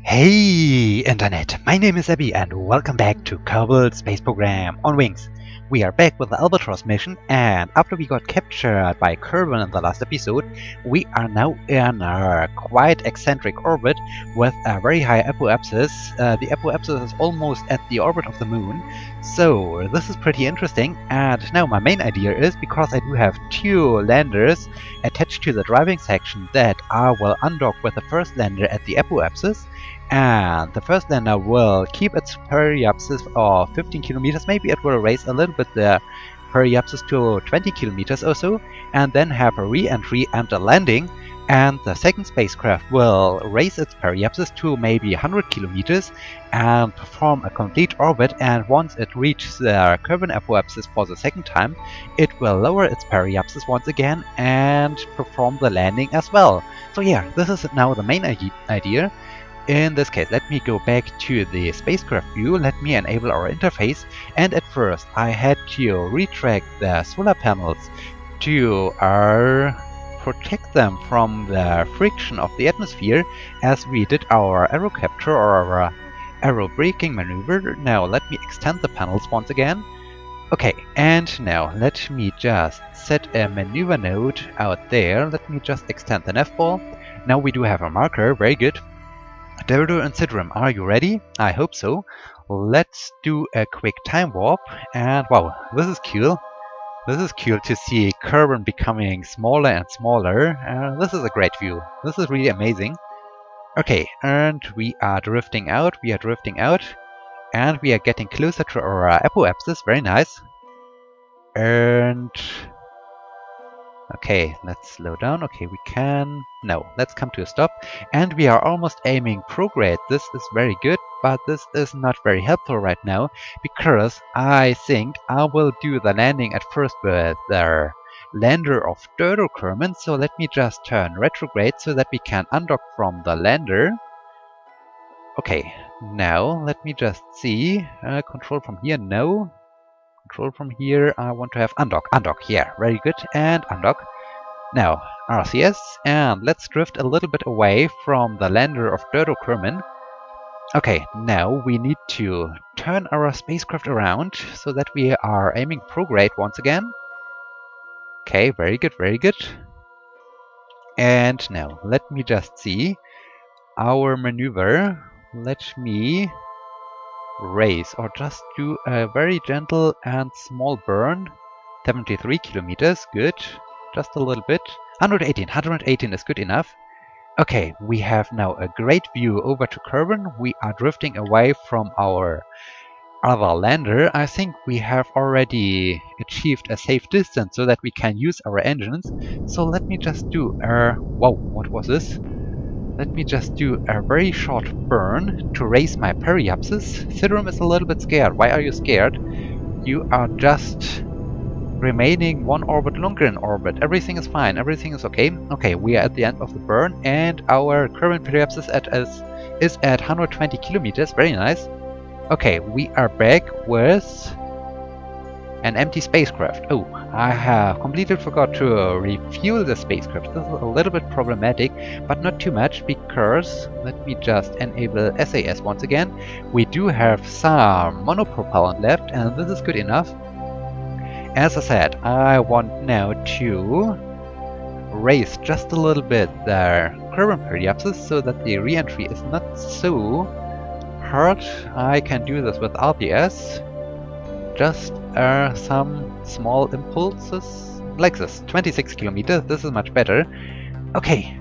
Hey Internet, my name is Abby and welcome back to Kerbal Space Program on Wings. We are back with the Albatross mission, and after we got captured by Kerbin in the last episode, we are now in a quite eccentric orbit with a very high apoapsis. The apoapsis is almost at the orbit of the moon, so this is pretty interesting. And now my main idea is, because I do have two landers attached to the driving section, that I will undock with the first lander at the apoapsis, and the first lander will keep its periapsis of 15 kilometers. Maybe it will raise a little bit the periapsis to 20 kilometers or so, and then have a re-entry and a landing. And the second spacecraft will raise its periapsis to maybe 100 kilometers and perform a complete orbit. And once it reaches the Kerbin apoapsis for the second time, it will lower its periapsis once again and perform the landing as well. So yeah, this is now the main idea. In this case, let me go back to the spacecraft view, let me enable our interface, and at first I had to retract the solar panels to protect them from the friction of the atmosphere as we did our aero capture or our aero braking maneuver. Now let me extend the panels once again. Okay, and now let me just set a maneuver node out there. Let me just extend the nav ball. Now we do have a marker, very good. Dodo and Sidram, are you ready? I hope so. Let's do a quick time warp, and wow, this is cool. This is cool to see Kerbin becoming smaller and smaller. This is a great view. This is really amazing. Okay, and we are drifting out, and we are getting closer to our apoapsis. Very nice. And okay, let's slow down. Okay, we can... No, let's come to a stop. And we are almost aiming prograde. This is very good, but this is not very helpful right now, because I think I will do the landing at first with the lander of Kerbin. So let me just turn retrograde so that we can undock from the lander. Okay, now let me just see. Control from here, no. Control from here, I want to have undock. Undock, yeah, very good. And undock. Now, RCS, and let's drift a little bit away from the lander of Kerbin. Okay, now we need to turn our spacecraft around so that we are aiming prograde once again. Okay, very good, very good. And now, let me just see our maneuver. Let me raise, or just do a very gentle and small burn. 73 kilometers, good. Just a little bit. 118 is good enough. Okay, we have now a great view over to Kerbin. We are drifting away from our other lander. I think we have already achieved a safe distance so that we can use our engines. So let me just do whoa, what was this? Let me just do a very short burn to raise my periapsis. Sidram is a little bit scared. Why are you scared? You are just remaining one orbit longer in orbit. Everything is fine. Everything is okay. Okay, we are at the end of the burn, and our current periapsis is at 120 kilometers. Very nice. Okay, we are back with an empty spacecraft. Oh, I have completely forgot to refuel the spacecraft. This is a little bit problematic, but not too much, because let me just enable SAS once again. We do have some monopropellant left, and this is good enough. As I said, I want now to raise just a little bit the Kerbin periapsis so that the re-entry is not so hard. I can do this with RPS. Just some small impulses like this. 26 kilometers, this is much better. Okay,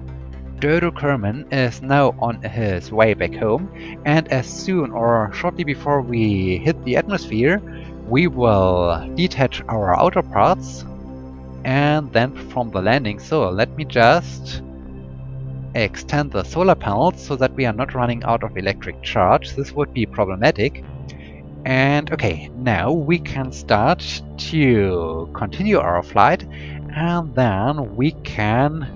Kerbin is now on his way back home, and as soon or shortly before we hit the atmosphere, we will detach our outer parts and then perform the landing. So let me just extend the solar panels so that we are not running out of electric charge. This would be problematic. And okay, now we can start to continue our flight, and then we can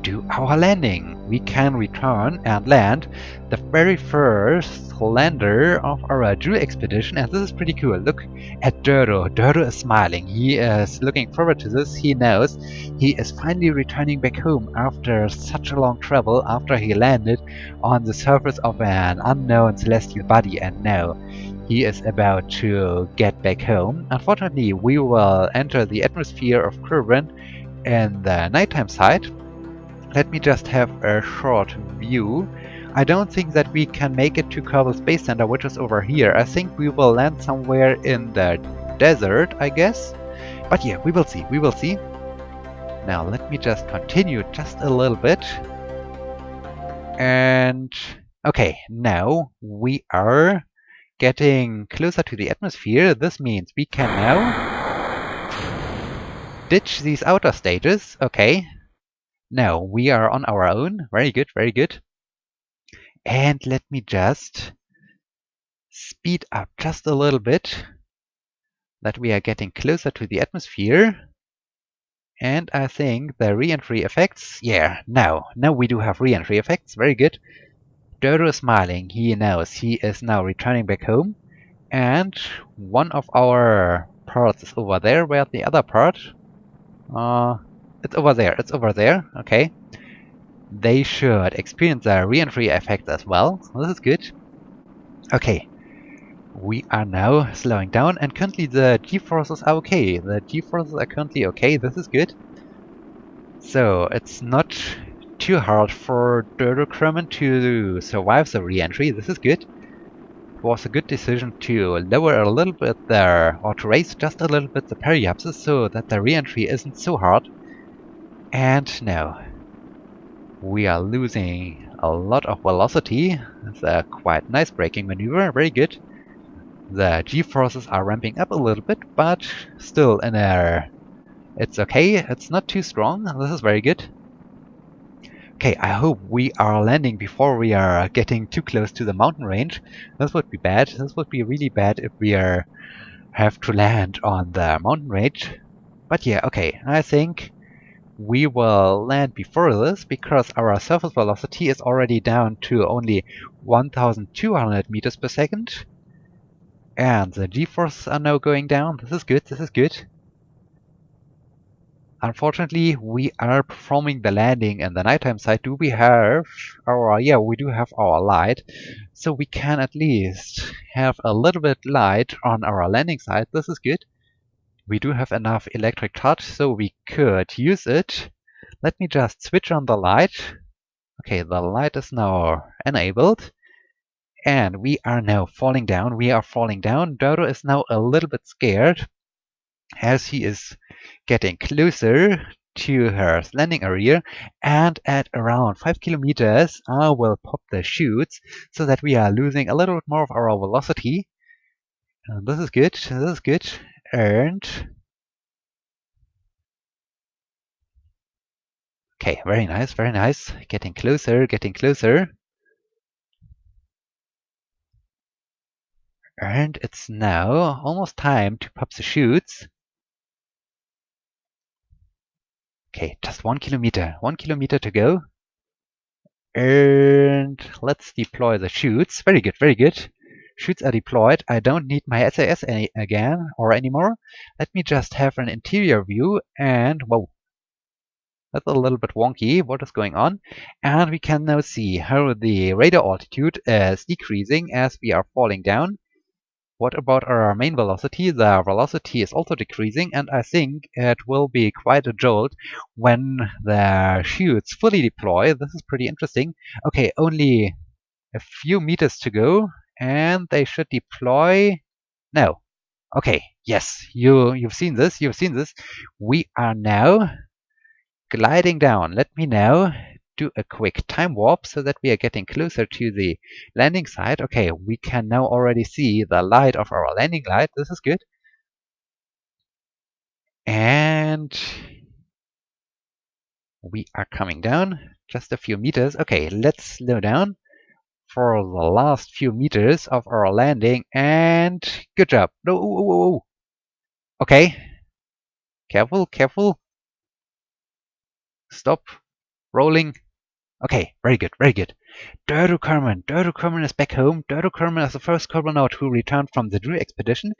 do our landing. We can return and land the very first lander of our Jool Expedition, and this is pretty cool. Look at Dodo. Dodo is smiling. He is looking forward to this. He knows he is finally returning back home after such a long travel, after he landed on the surface of an unknown celestial body, and now he is about to get back home. Unfortunately, we will enter the atmosphere of Kerbin in the nighttime side. Let me just have a short view. I don't think that we can make it to Kerbal Space Center, which is over here. I think we will land somewhere in the desert, I guess. But yeah, we will see, we will see. Now let me just continue just a little bit. And okay, now we are getting closer to the atmosphere. This means we can now ditch these outer stages. Okay. Now we are on our own. Very good, very good. And let me just speed up just a little bit, that we are getting closer to the atmosphere. And I think the re-entry effects, yeah, now we do have re-entry effects. Very good. Dodo is smiling. He knows he is now returning back home. And one of our parts is over there. Where's the other part? It's over there. It's over there. Okay. They should experience the re-entry effect as well. This is good. Okay. We are now slowing down, and currently the G-forces are okay. The G-forces are currently okay. This is good. So it's not too hard for Dodo Crewman to survive the re-entry. This is good. It was a good decision to lower a little bit there, or to raise just a little bit the periapsis so that the re-entry isn't so hard. And now we are losing a lot of velocity. It's a quite nice braking maneuver. Very good. The G-forces are ramping up a little bit, but still in a... It's okay. It's not too strong. This is very good. Okay, I hope we are landing before we are getting too close to the mountain range. This would be bad. This would be really bad if we have to land on the mountain range. But yeah, okay. I think we will land before this because our surface velocity is already down to only 1,200 meters per second. And the G-forces are now going down. This is good. This is good. Unfortunately, we are performing the landing in the nighttime side. Do we have our... Yeah, we do have our light. So we can at least have a little bit light on our landing side. This is good. We do have enough electric charge, so we could use it. Let me just switch on the light. Okay, the light is now enabled. And we are now falling down. We are falling down. Dodo is now a little bit scared, as he is getting closer to her landing area, and at around 5 kilometers I will pop the chutes so that we are losing a little bit more of our velocity. And this is good, this is good. And okay, very nice, very nice. Getting closer, getting closer. And it's now almost time to pop the chutes. Okay, just 1 kilometer. 1 kilometer to go. And let's deploy the chutes. Very good, very good. Chutes are deployed. I don't need my SAS again or anymore. Let me just have an interior view and whoa. That's a little bit wonky. What is going on? And we can now see how the radar altitude is decreasing as we are falling down. What about our main velocity? The velocity is also decreasing, and I think it will be quite a jolt when the chutes fully deploy. This is pretty interesting. Okay, only a few meters to go, and they should deploy. No. Okay, yes, you've seen this, you've seen this. We are now gliding down. Let me now do a quick time warp so that we are getting closer to the landing site. Okay, we can now already see the light of our landing light. This is good. And we are coming down just a few meters. Okay, let's slow down for the last few meters of our landing. And good job. No, okay. Careful, careful. Stop. rolling. Okay, very good, very good. Dirtu Kerman is back home. Dirtu Kerman is the first cosmonaut who returned from the Jool Expedition.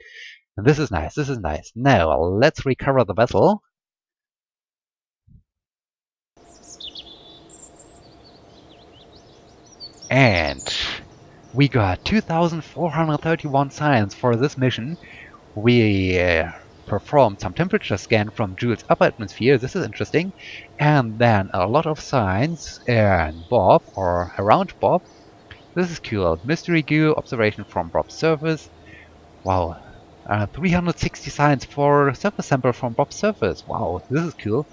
And this is nice, this is nice. Now, let's recover the vessel. And we got 2,431 science for this mission. We performed some temperature scan from Jool's upper atmosphere. This is interesting. And then a lot of science in Bob, or around Bob. This is cool. Mystery goo observation from Bob's surface. Wow. 360 science for surface sample from Bob's surface. Wow, this is cool.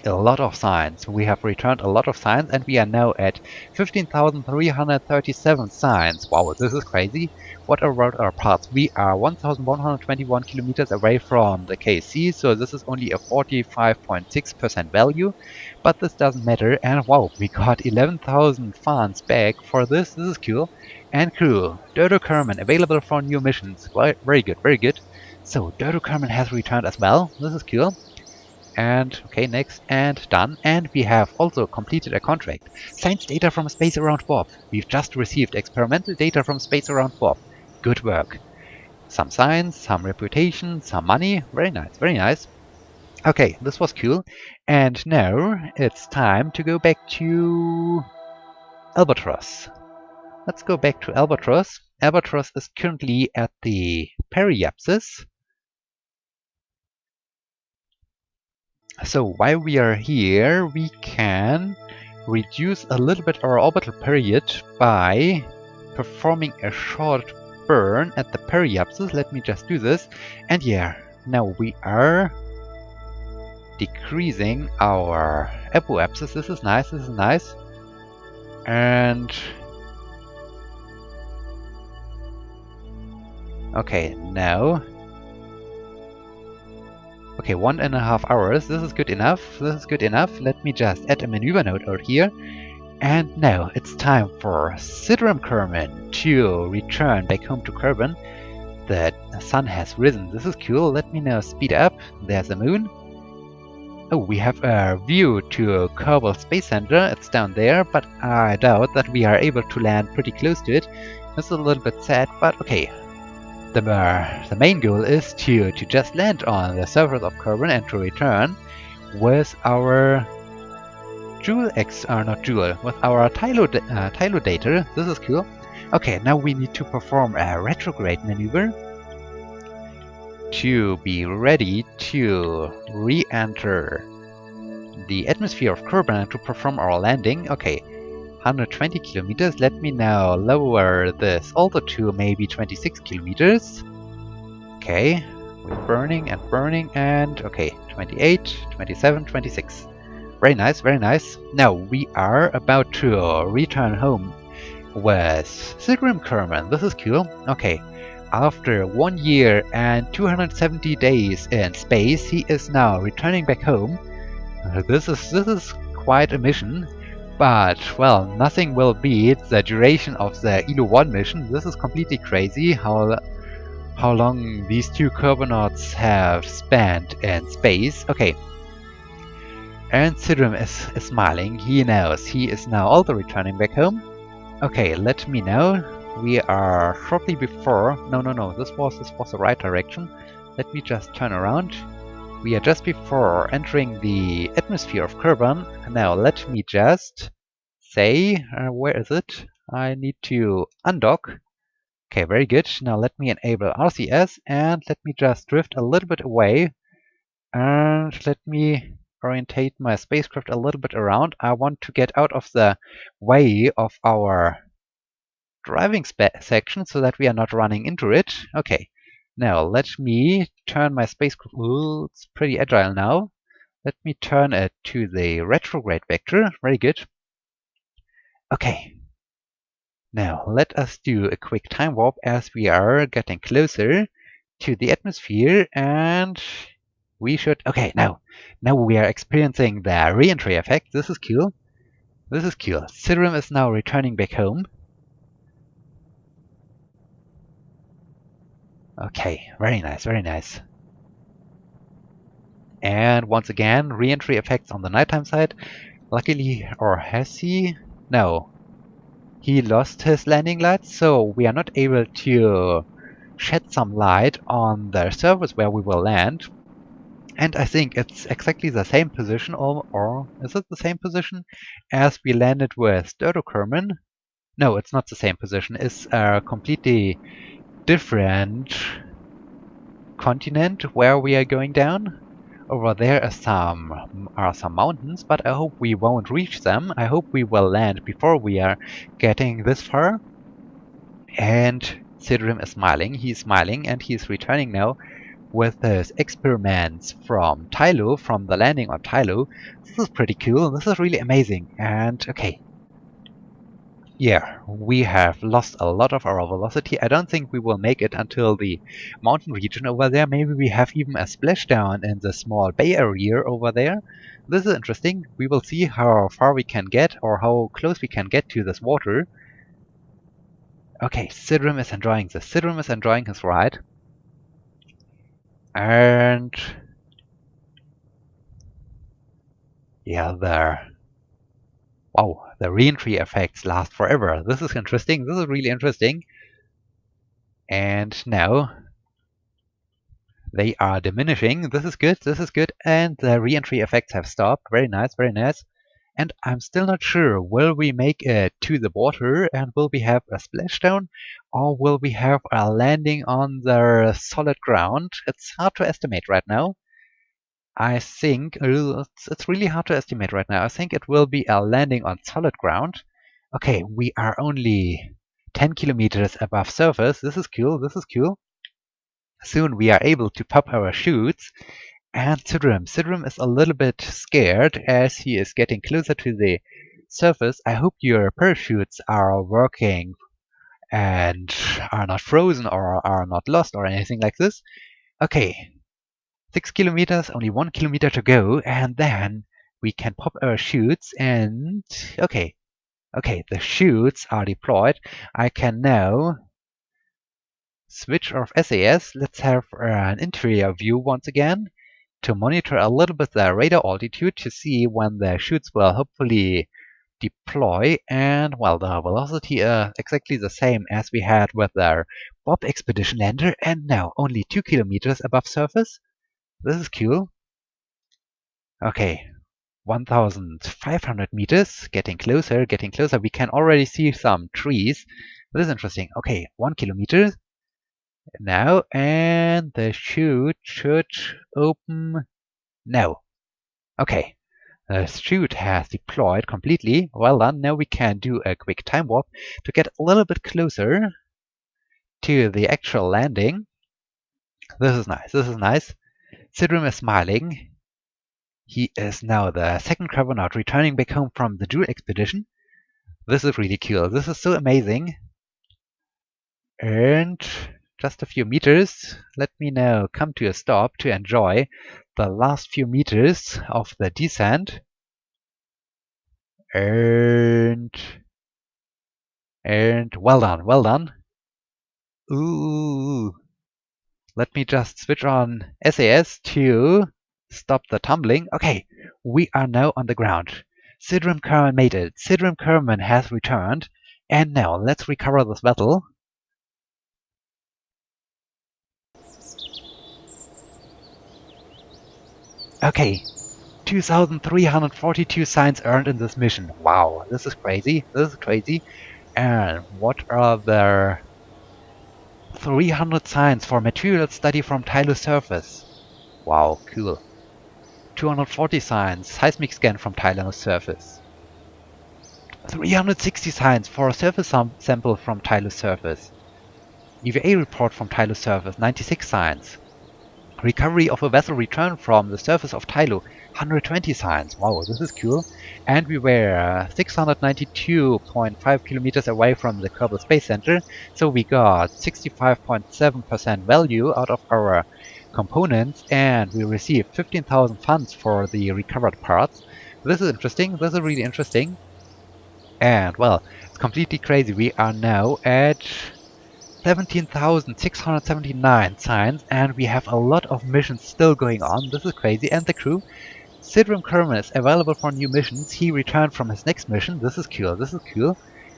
A lot of science. We have returned a lot of science, and we are now at 15,337 science. Wow, this is crazy. What about our parts? We are 1,121 kilometers away from the KC, so this is only a 45.6% value. But this doesn't matter, and wow, we got 11,000 funds back for this. This is cool. And crew, Dirtu Kerman, available for new missions. Very good, very good. So, Dirtu Kerman has returned as well. This is cool. And okay, next, and done. And we have also completed a contract. Science data from space around Bob. We've just received experimental data from space around Bob. Good work. Some science, some reputation, some money. Very nice, very nice. Okay, this was cool. And now it's time to go back to Albatross. Let's go back to Albatross. Albatross is currently at the periapsis. So while we are here, we can reduce a little bit our orbital period by performing a short burn at the periapsis. Let me just do this. And yeah, now we are decreasing our apoapsis. This is nice, this is nice. And okay, now okay, 1.5 hours. This is good enough. This is good enough. Let me just add a maneuver node out here. And now it's time for Sidram Kerman to return back home to Kerbin. The sun has risen. This is cool. Let me now speed up. There's the moon. Oh, we have a view to Kerbal Space Center. It's down there, but I doubt that we are able to land pretty close to it. This is a little bit sad, but okay. The main goal is to just land on the surface of Kerbin and to return with our with our Tylodator. This is cool. Okay, now we need to perform a retrograde maneuver to be ready to re-enter the atmosphere of Kerbin and to perform our landing. Okay, 120 kilometers. Let me now lower this also to maybe 26 kilometers. Okay, we're burning and okay, 28, 27, 26. Very nice, very nice. Now we are about to return home with Sidram Kerman. This is cool. Okay, after 1 year and 270 days in space, he is now returning back home. This is quite a mission. But, well, nothing will beat the duration of the ELO 1 mission. This is completely crazy how long these two Kerbinauts have spent in space. Okay. And Sidram is smiling. He knows he is now also returning back home. Okay, let me know. We are shortly before... No, this was the right direction. Let me just turn around. We are just before entering the atmosphere of Kerbin. Now let me just say, where is it? I need to undock. Okay, very good. Now let me enable RCS and let me just drift a little bit away. And let me orientate my spacecraft a little bit around. I want to get out of the way of our driving section so that we are not running into it. Okay. Now, let me turn my spacecraft... Ooh, it's pretty agile now. Let me turn it to the retrograde vector. Very good. Okay. Now, let us do a quick time warp as we are getting closer to the atmosphere and we should... Okay, now we are experiencing the re-entry effect. This is cool. This is cool. Sidram is now returning back home. Okay, very nice, very nice. And once again, re-entry effects on the nighttime side. Luckily, or has he? No. He lost his landing lights, so we are not able to shed some light on the surface where we will land. And I think it's exactly the same position, or is it the same position as we landed with Kerbin? No, it's not the same position. It's a completely different continent where we are going down. Over there are some mountains, but I hope we won't reach them. I hope we will land before we are getting this far. And Sidrim is smiling. He's smiling, and he's returning now with his experiments from Tylo, from the landing on Tylo. This is pretty cool. This is really amazing. And okay, yeah, we have lost a lot of our velocity. I don't think we will make it until the mountain region over there. Maybe we have even a splashdown in the small bay area over there. This is interesting. We will see how far we can get, or how close we can get to this water. Okay, Sidrim is enjoying this. Sidrim is enjoying his ride. And yeah, there. Wow, the re-entry effects last forever. This is interesting. This is really interesting. And now they are diminishing. This is good. This is good. And the re-entry effects have stopped. Very nice. Very nice. And I'm still not sure. Will we make it to the water and will we have a splashdown? Or will we have a landing on the solid ground? It's hard to estimate right now. I think it's really hard to estimate right now. I think it will be a landing on solid ground. Okay, we are only 10 kilometers above surface. This is cool. This is cool. Soon we are able to pop our chutes. And Sidrim is a little bit scared as he is getting closer to the surface. I hope your parachutes are working and are not frozen or are not lost or anything like this. Okay, 6 kilometers, only 1 kilometer to go, and then we can pop our chutes and okay, the chutes are deployed. I can now switch off SAS. Let's have an interior view once again to monitor a little bit the radar altitude to see when the chutes will hopefully deploy. And well, the velocity is exactly the same as we had with our Bob Expedition lander, and now only 2 kilometers above surface. This is cool. Okay, 1,500 meters, getting closer, getting closer. We can already see some trees. This is interesting. Okay, 1 kilometer now, and the chute should open now. Okay, the chute has deployed completely. Well done. Now we can do a quick time warp to get a little bit closer to the actual landing. This is nice. This is nice. Sidrim is smiling. He is now the second Carbonaut returning back home from the Jool Expedition. This is really cool. This is so amazing. And just a few meters. Let me now come to a stop to enjoy the last few meters of the descent. And well done, well done. Ooh. Let me just switch on SAS to stop the tumbling. Okay, we are now on the ground. Sidrim Kerbin made it. Sidrim Kerbin has returned. And now let's recover this battle. Okay, 2,342 signs earned in this mission. Wow, this is crazy. This is crazy. And what are the 300 signs for material study from Tylo's surface? Wow, cool. 240 signs, seismic scan from Tylo's surface. 360 signs for a surface sample from Tylo's surface. EVA report from Tylo's surface, 96 signs. Recovery of a vessel returned from the surface of Tylo, 120 signs. Wow, this is cool. And we were 692.5 kilometers away from the Kerbal Space Center, so we got 65.7% value out of our components, and we received 15,000 funds for the recovered parts. This is interesting. This is really interesting. And well, it's completely crazy. We are now at 17,679 signs, and we have a lot of missions still going on. This is crazy. And the crew, Sidram Kerbin is available for new missions. He returned from his next mission. This is cool. This is cool.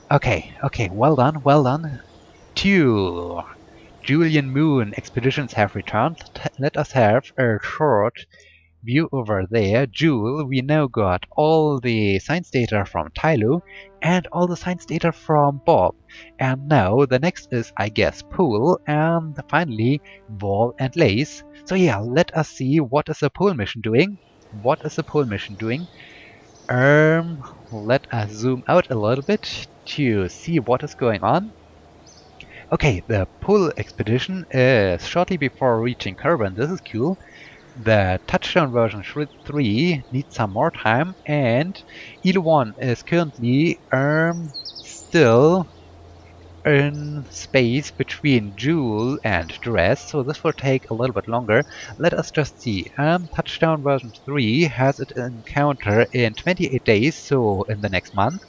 Okay, okay, well done, well done. Two Julian Moon expeditions have returned. Let us have a short view over there. Jool, we now got all the science data from Tylo and all the science data from Bob. And now the next is, I guess, Pool, and finally Wall and Lace. So yeah, let us see what is the Pool mission doing. What is the Pool mission doing? Let us zoom out a little bit to see what is going on. Okay, the Pool expedition is shortly before reaching Kerbin. This is cool. The touchdown version 3 needs some more time, and Elo 1 is currently still in space between Jool and Dress, so this will take a little bit longer. Let us just see. Touchdown version 3 has its encounter in 28 days, so in the next month.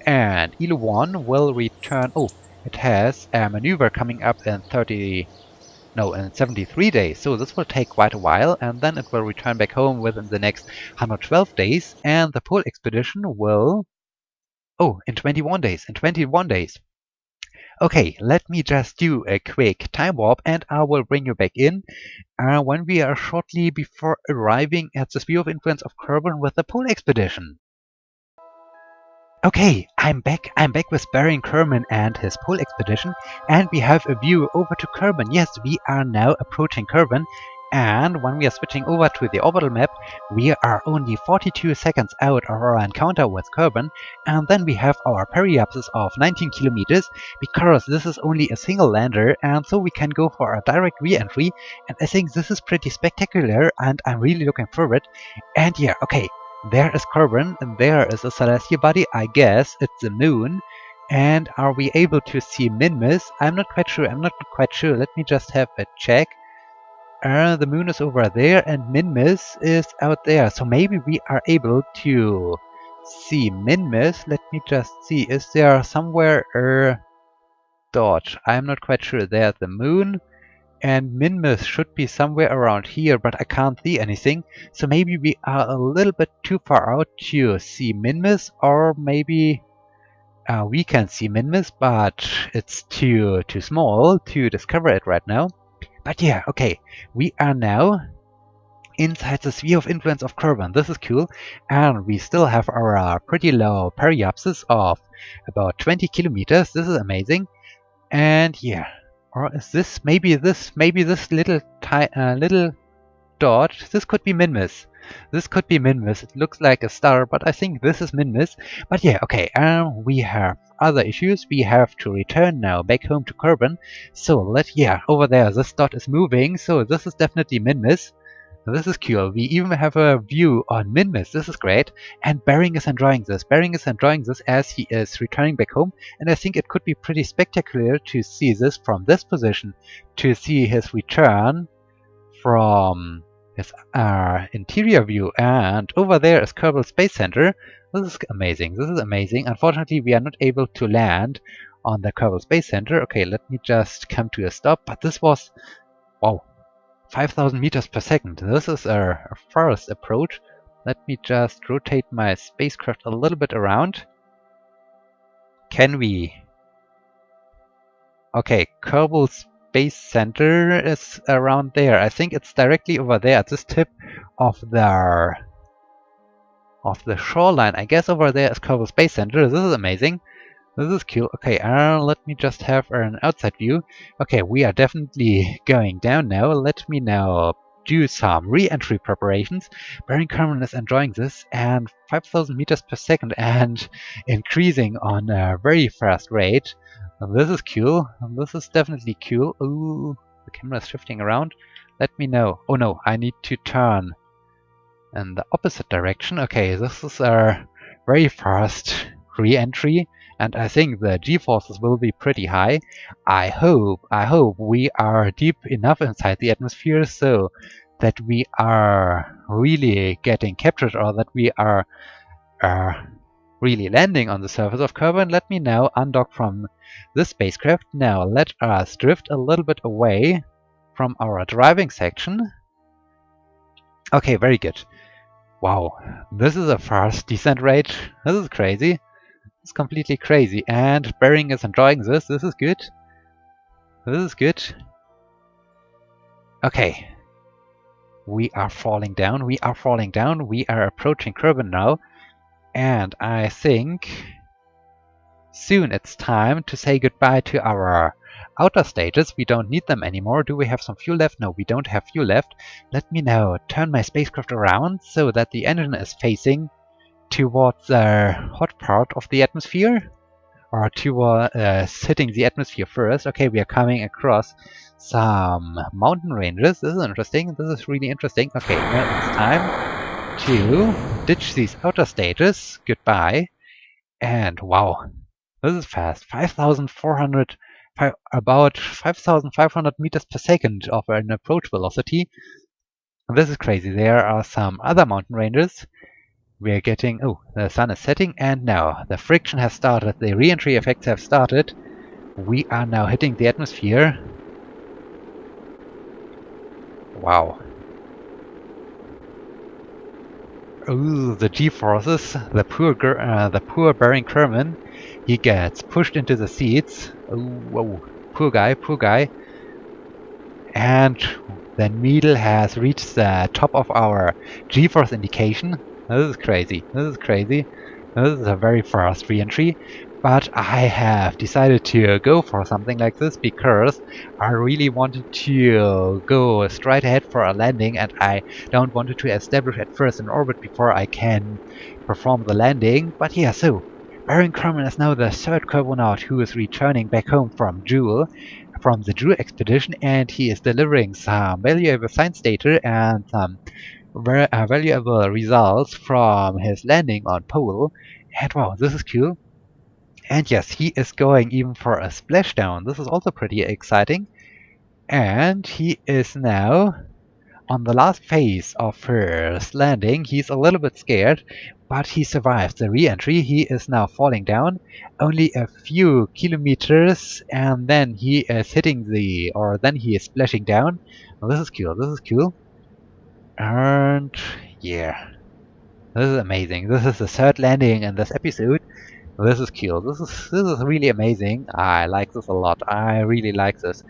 And Elo 1 will return. Oh, it has a maneuver coming up in 73 days. So this will take quite a while, and then it will return back home within the next 112 days. And the Pole expedition will. Oh, in 21 days. In 21 days. Okay, let me just do a quick time warp, and I will bring you back in when we are shortly before arriving at the sphere of influence of Kerbin with the Pole expedition. Okay, I'm back with Baron Kerbin and his pole expedition, and we have a view over to Kerbin. Yes, we are now approaching Kerbin, and when we are switching over to the orbital map, we are only 42 seconds out of our encounter with Kerbin, and then we have our periapsis of 19 kilometers, because this is only a single lander, and so we can go for a direct re-entry, and I think this is pretty spectacular, and I'm really looking forward. And yeah, okay. There is Kerbin, and there is a celestial body. I guess it's the moon. And are we able to see Minmus? I'm not quite sure. Let me just have a check. The moon is over there, and Minmus is out there. So maybe we are able to see Minmus. Let me just see. Is there somewhere a dot? I'm not quite sure. There's the moon. And Minmus should be somewhere around here, but I can't see anything. So maybe we are a little bit too far out to see Minmus, or maybe we can see Minmus, but it's too small to discover it right now. But yeah, okay, we are now inside the sphere of influence of Kerbin. This is cool, and we still have our pretty low periapsis of about 20 kilometers. This is amazing. And yeah, or is this maybe this little little dot? This could be Minmus. This could be Minmus. It looks like a star, but I think this is Minmus. But yeah, okay. We have other issues. We have to return now back home to Kerbin. So over there. This dot is moving. So this is definitely Minmus. This is cool. We even have a view on Minmus. This is great. And Bering is enjoying this. Bering is enjoying this as he is returning back home. And I think it could be pretty spectacular to see this from this position. To see his return from his interior view. And over there is Kerbal Space Center. This is amazing. This is amazing. Unfortunately, we are not able to land on the Kerbal Space Center. Okay, let me just come to a stop. But this was... Wow. 5,000 meters per second. This is a fast approach. Let me just rotate my spacecraft a little bit around. Can we? Okay, Kerbal Space Center is around there. I think it's directly over there at this tip of the shoreline. I guess over there is Kerbal Space Center. This is amazing. This is cool. Okay, let me just have an outside view. Okay, we are definitely going down now. Let me now do some re-entry preparations. Baron Kerbin is enjoying this, and 5,000 meters per second and increasing on a very fast rate. This is cool. This is definitely cool. Ooh, the camera is shifting around. Let me know. Oh no, I need to turn in the opposite direction. Okay, this is a very fast re-entry. And I think the G-forces will be pretty high. I hope we are deep enough inside the atmosphere so that we are really getting captured, or that we are really landing on the surface of Kerbin. Let me now undock from this spacecraft. Now let us drift a little bit away from our driving section. Okay, very good. Wow, this is a fast descent rate. This is crazy. It's completely crazy. And Bering is enjoying this. This is good. This is good. Okay. We are falling down. We are falling down. We are approaching Kerbin now. And I think soon it's time to say goodbye to our outer stages. We don't need them anymore. Do we have some fuel left? No, we don't have fuel left. Let me now turn my spacecraft around so that the engine is facing towards the hot part of the atmosphere. Or towards hitting the atmosphere first. Okay, we are coming across some mountain ranges. This is interesting. This is really interesting. Okay, now it's time to ditch these outer stages. Goodbye. And wow, this is fast. 5,400, about 5,500 meters per second of an approach velocity. This is crazy. There are some other mountain ranges. We are getting... Oh, the sun is setting, and now the friction has started. The re-entry effects have started. We are now hitting the atmosphere. Wow. Oh, the G-forces. The poor Baron Kerman. He gets pushed into the seats. Oh, whoa. Poor guy, poor guy. And the needle has reached the top of our G-force indication. This is crazy. This is crazy. This is a very fast re-entry. But I have decided to go for something like this because I really wanted to go straight ahead for a landing, and I don't want to establish at first an orbit before I can perform the landing. But yeah, so Baron Kerman is now the third cosmonaut who is returning back home from the Jool Expedition, and he is delivering some valuable science data and some valuable results from his landing on Pole. And wow, this is cool. And yes, he is going even for a splashdown. This is also pretty exciting. And he is now on the last phase of his landing. He's a little bit scared, but he survives the re-entry. He is now falling down only a few kilometers, and then he is then he is splashing down. Well, this is cool. This is cool. And yeah, this is amazing. This is the third landing in this episode. This is cool. This is really amazing. I like this a lot. I really like this.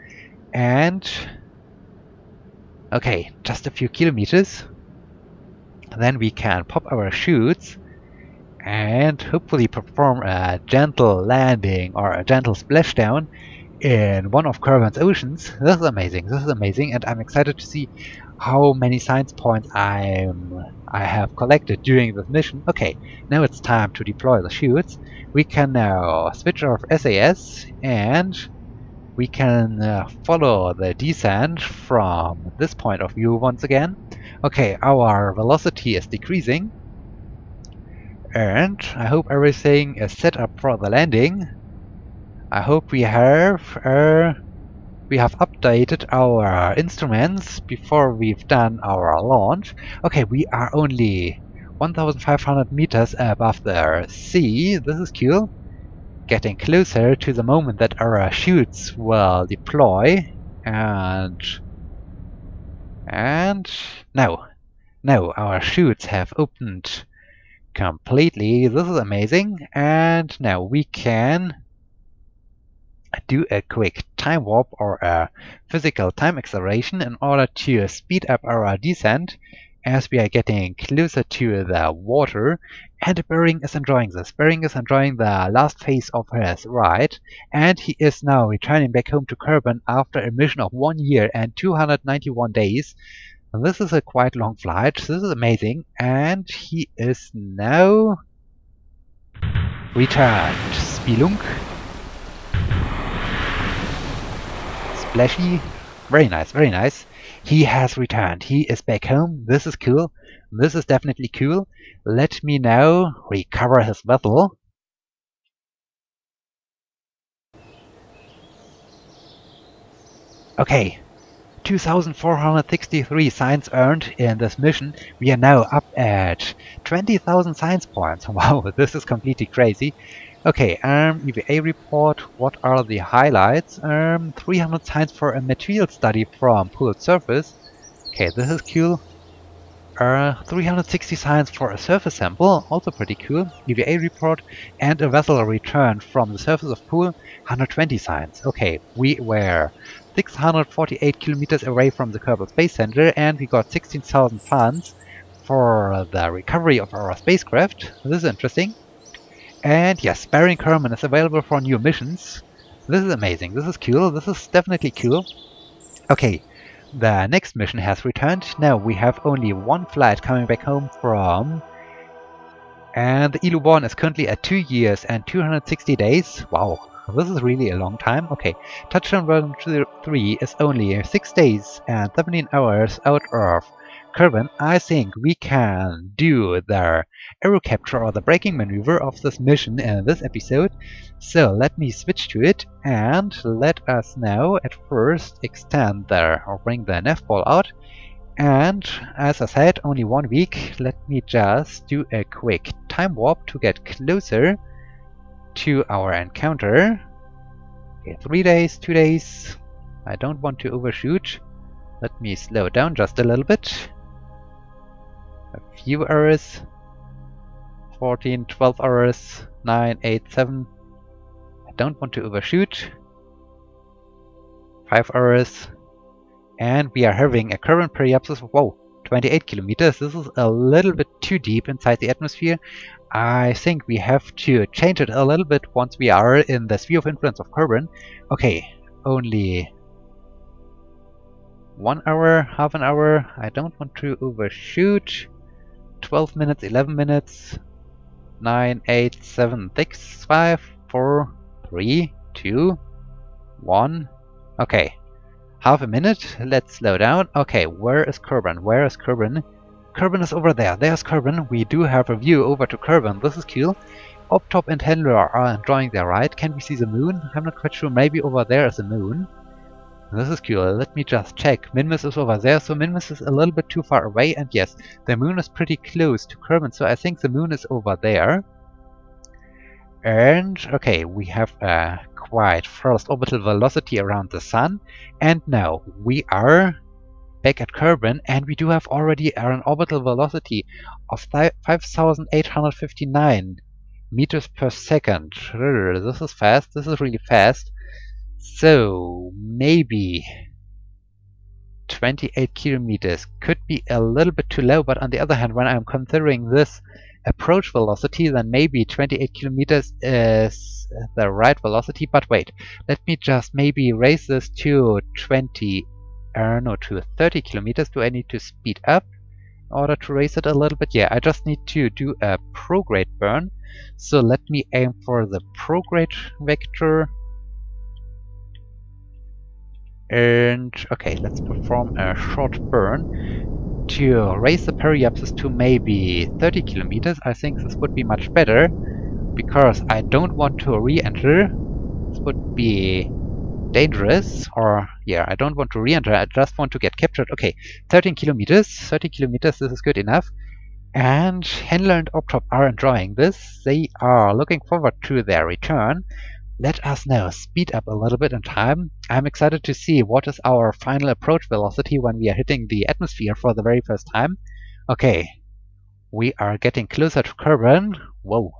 And okay, just a few kilometers. Then we can pop our chutes and hopefully perform a gentle landing or a gentle splashdown in one of Kerbin's oceans. This is amazing. This is amazing, and I'm excited to see how many science points I have collected during this mission. Okay, now it's time to deploy the chutes. We can now switch off SAS and we can follow the descent from this point of view once again. Okay, our velocity is decreasing, and I hope everything is set up for the landing. I hope we have updated our instruments before we've done our launch. Okay, we are only 1,500 meters above the sea. This is cool. Getting closer to the moment that our chutes will deploy. And now our chutes have opened completely. This is amazing. And now we can do a quick time warp or a physical time acceleration in order to speed up our descent as we are getting closer to the water. And Bering is enjoying this. Bering is enjoying the last phase of his ride, and he is now returning back home to Kerbin after a mission of 1 year and 291 days. And this is a quite long flight. This is amazing. And he is now returned. Spelunk. Splashy. Very nice, very nice. He has returned. He is back home. This is cool. This is definitely cool. Let me now recover his vessel. Okay. 2,463 science earned in this mission. We are now up at 20,000 science points. Wow, this is completely crazy. Okay, EVA report. What are the highlights? 300 science for a material study from pooled surface. Okay, this is cool. 360 science for a surface sample, also pretty cool. EVA report and a vessel returned from the surface of pool, 120 science. Okay, we were 648 kilometers away from the Kerbal Space Center and we got 16,000 funds for the recovery of our spacecraft. This is interesting. And yes, Sparing Kerbin is available for new missions. This is amazing. This is cool. This is definitely cool. Okay, the next mission has returned. Now we have only one flight coming back home from... And the Ilu-Born is currently at 2 years and 260 days. Wow, this is really a long time. Okay, touchdown version 3 is only 6 days and 17 hours out of Kerbin. I think we can do the aero capture or the braking maneuver of this mission in this episode. So let me switch to it and let us now at first extend or bring the nav ball out. And as I said, only 1 week. Let me just do a quick time warp to get closer to our encounter. Okay, 3 days, 2 days. I don't want to overshoot. Let me slow down just a little bit. A few hours. 14, 12 hours. 9, 8, 7. I don't want to overshoot. 5 hours. And we are having a current periapsis of, whoa, 28 kilometers. This is a little bit too deep inside the atmosphere. I think we have to change it a little bit once we are in the sphere of influence of Kerbin. Okay, only 1 hour, half an hour. I don't want to overshoot. 12 minutes, 11 minutes. 9, 8, 7, 6, 5, 4, 3, 2, 1. Okay. Half a minute, let's slow down. Okay, where is Kerbin? Where is Kerbin? Kerbin is over there. There's Kerbin. We do have a view over to Kerbin. This is cool. Optop and Handler are enjoying their ride. Can we see the moon? I'm not quite sure. Maybe over there is the moon. This is cool. Let me just check. Minmus is over there, so Minmus is a little bit too far away. And yes, the moon is pretty close to Kerbin, so I think the moon is over there. And, okay, we have a quite fast orbital velocity around the sun. And now we are back at Kerbin, and we do have already an orbital velocity of 5,859 meters per second. This is fast. This is really fast. So, maybe 28 kilometers could be a little bit too low, but on the other hand, when I'm considering this approach velocity, then maybe 28 kilometers is the right velocity. But wait, let me just maybe raise this to 30 kilometers. Do I need to speed up in order to raise it a little bit? Yeah, I just need to do a prograde burn. So let me aim for the prograde vector. And okay, let's perform a short burn to raise the periapsis to maybe 30 kilometers. I think this would be much better, because I don't want to re-enter. This would be dangerous, or yeah, I don't want to re-enter, I just want to get captured. Okay, 13 kilometers, 30 kilometers, this is good enough. And Handler and Optop are enjoying this. They are looking forward to their return. Let us now speed up a little bit in time. I'm excited to see what is our final approach velocity when we are hitting the atmosphere for the very first time. Okay, we are getting closer to Kerbin. Whoa.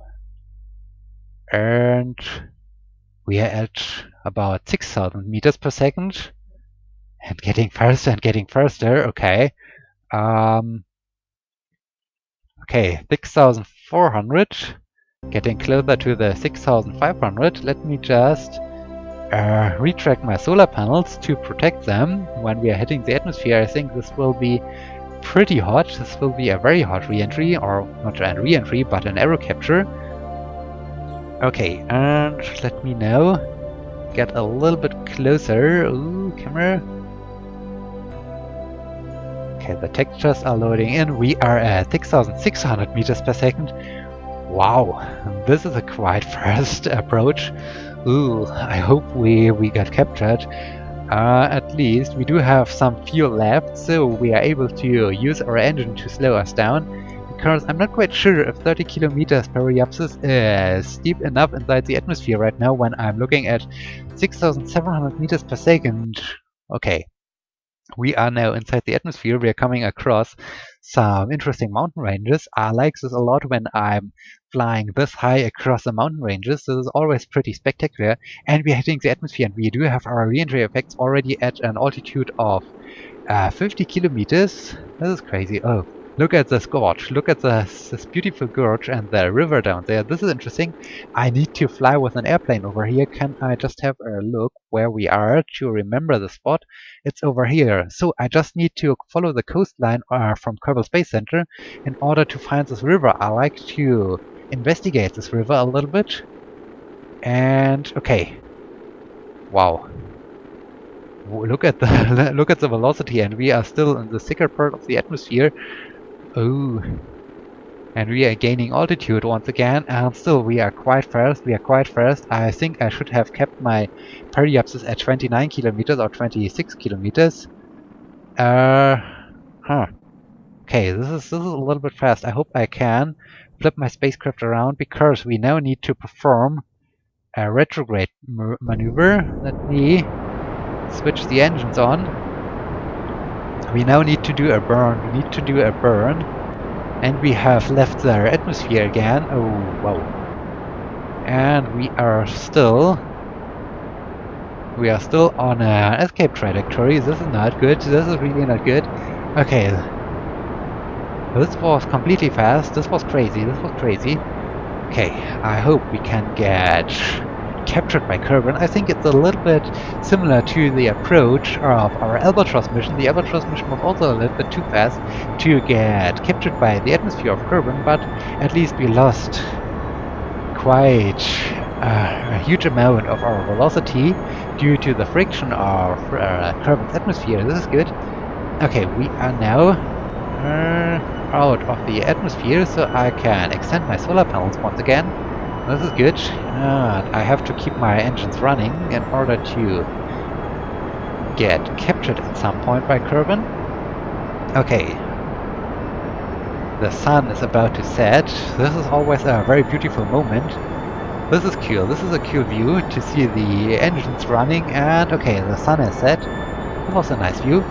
And we are at about 6,000 meters per second. And getting faster and getting faster. Okay. Okay, 6,400. Getting closer to the 6,500. Let me just retract my solar panels to protect them when we are hitting the atmosphere. I think this will be pretty hot. This will be a very hot re-entry, or not a re-entry, but an aero capture. Okay, and let me now get a little bit closer. Ooh, camera. Okay, the textures are loading in. We are at 6,600 meters per second. Wow, this is a quite fast approach. Ooh, I hope we got captured. At least we do have some fuel left, so we are able to use our engine to slow us down. Because I'm not quite sure if 30 kilometers periapsis is steep enough inside the atmosphere right now when I'm looking at 6,700 meters per second. Okay, We are now inside the atmosphere. We are coming across some interesting mountain ranges. I like this a lot when I'm flying this high across the mountain ranges. This is always pretty spectacular. And we're hitting the atmosphere, and we do have our re-entry effects already at an altitude of 50 kilometers. This is crazy. Oh, look at this gorge. Look at this beautiful gorge and the river down there. This is interesting. I need to fly with an airplane over here. Can I just have a look where we are to remember the spot? It's over here. So I just need to follow the coastline from Kerbal Space Center in order to find this river. I like to investigate this river a little bit. And okay. Wow. Look at the look at the velocity, and we are still in the thicker part of the atmosphere. Oh, and we are gaining altitude once again, and still we are quite fast. We are quite fast. I think I should have kept my periapsis at 29 kilometers or 26 kilometers. Huh. Okay, this is a little bit fast. I hope I can flip my spacecraft around because we now need to perform a retrograde maneuver. Let me switch the engines on. We now need to do a burn. We need to do a burn. And we have left the atmosphere again. Oh, wow. And we are still on an escape trajectory. This is not good. This is really not good. Okay. This was completely fast. This was crazy. This was crazy. Okay, I hope we can get captured by Kerbin. I think it's a little bit similar to the approach of our Albatross mission. The Albatross mission was also a little bit too fast to get captured by the atmosphere of Kerbin, but at least we lost quite a huge amount of our velocity due to the friction of Kerbin's atmosphere. This is good. Okay, we are now out of the atmosphere, so I can extend my solar panels once again. This is good. I have to keep my engines running in order to get captured at some point by Kerbin. Okay. The sun is about to set. This is always a very beautiful moment. This is cool. This is a cool view to see the engines running, and okay, the sun is set. That was a nice view.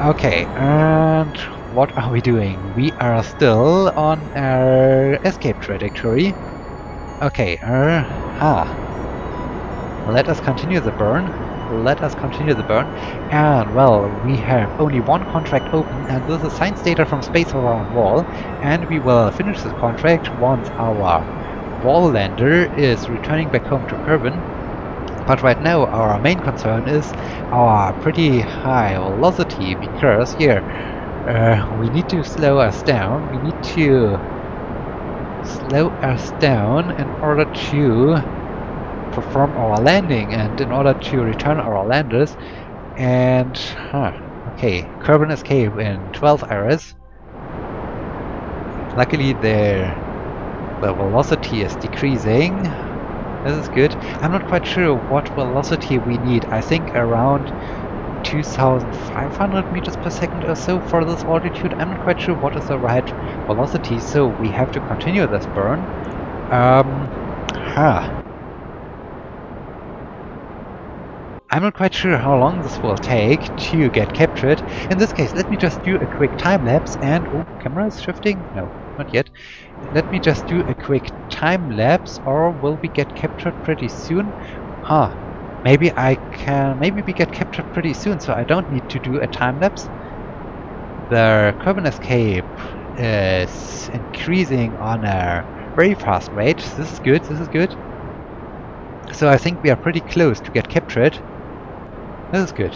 Okay, and what are we doing? We are still on our escape trajectory. Okay, let us continue the burn. Let us continue the burn. And, well, we have only one contract open, and this is science data from Space Around Wall. And we will finish this contract once our wall lander is returning back home to Kerbin. But right now, our main concern is our pretty high velocity, because here, we need to slow us down. We need to slow us down in order to perform our landing and in order to return our landers. And okay, Kerbin escape in 12 hours. Luckily the velocity is decreasing. This is good. I'm not quite sure what velocity we need. I think around 2,500 meters per second or so for this altitude. I'm not quite sure what is the right velocity, so we have to continue this burn. I'm not quite sure how long this will take to get captured. In this case, let me just do a quick time lapse and... oh, camera is shifting? No, not yet. Let me just do a quick time lapse, or will we get captured pretty soon? Maybe we get captured pretty soon, so I don't need to do a time lapse. The Kerbin escape is increasing on a very fast rate. This is good, this is good. So I think we are pretty close to get captured. This is good.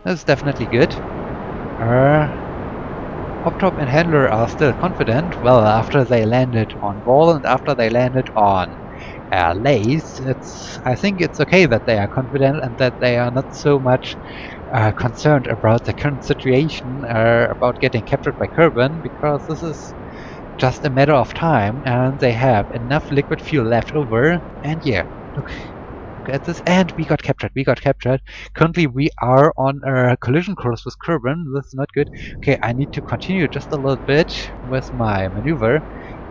This is definitely good. Optop and Handler are still confident. Well, after they landed on Wall and after they landed on Lace, I think it's okay that they are confident and that they are not so much concerned about the current situation, about getting captured by Kerbin, because this is just a matter of time and they have enough liquid fuel left over. And yeah, look at this, and we got captured. Currently we are on a collision course with Kerbin. This is not good. Okay, I need to continue just a little bit with my maneuver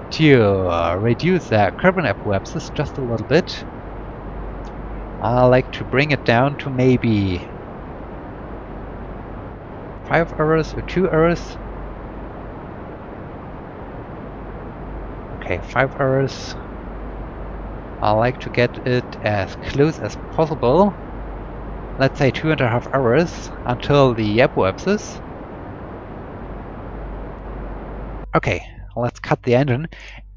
to reduce the Kerbin apoapsis just a little bit. I like to bring it down to maybe 5 hours or 2 hours? Okay, 5 hours. I like to get it as close as possible. Let's say 2.5 hours until the apoapsis. Okay, let's cut the engine.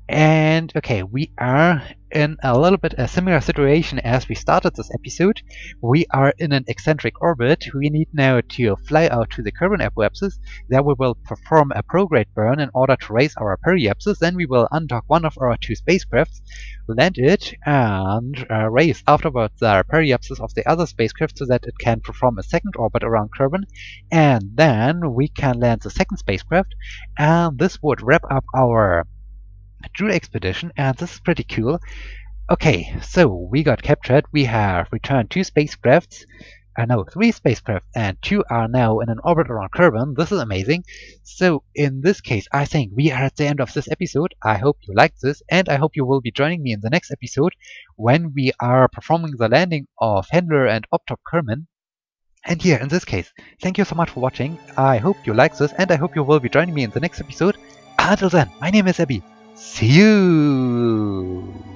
And okay, we are in a little bit a similar situation as we started this episode. We are in an eccentric orbit. We need now to fly out to the Kerbin apoapsis. There we will perform a prograde burn in order to raise our periapsis. Then we will undock one of our 2 spacecrafts, land it, and raise afterwards the periapsis of the other spacecraft so that it can perform a second orbit around Kerbin. And then we can land the second spacecraft, and this would wrap up our Jool Expedition, and this is pretty cool. Okay, so we got captured. We have returned 2 spacecrafts. No, 3 spacecraft, and 2 are now in an orbit around Kerbin. This is amazing. So in this case, I think we are at the end of this episode. I hope you liked this, and I hope you will be joining me in the next episode when we are performing the landing of Handler and Optop Kerbin. And here, in this case, thank you so much for watching. I hope you liked this, and I hope you will be joining me in the next episode. Until then, my name is Abby. See you!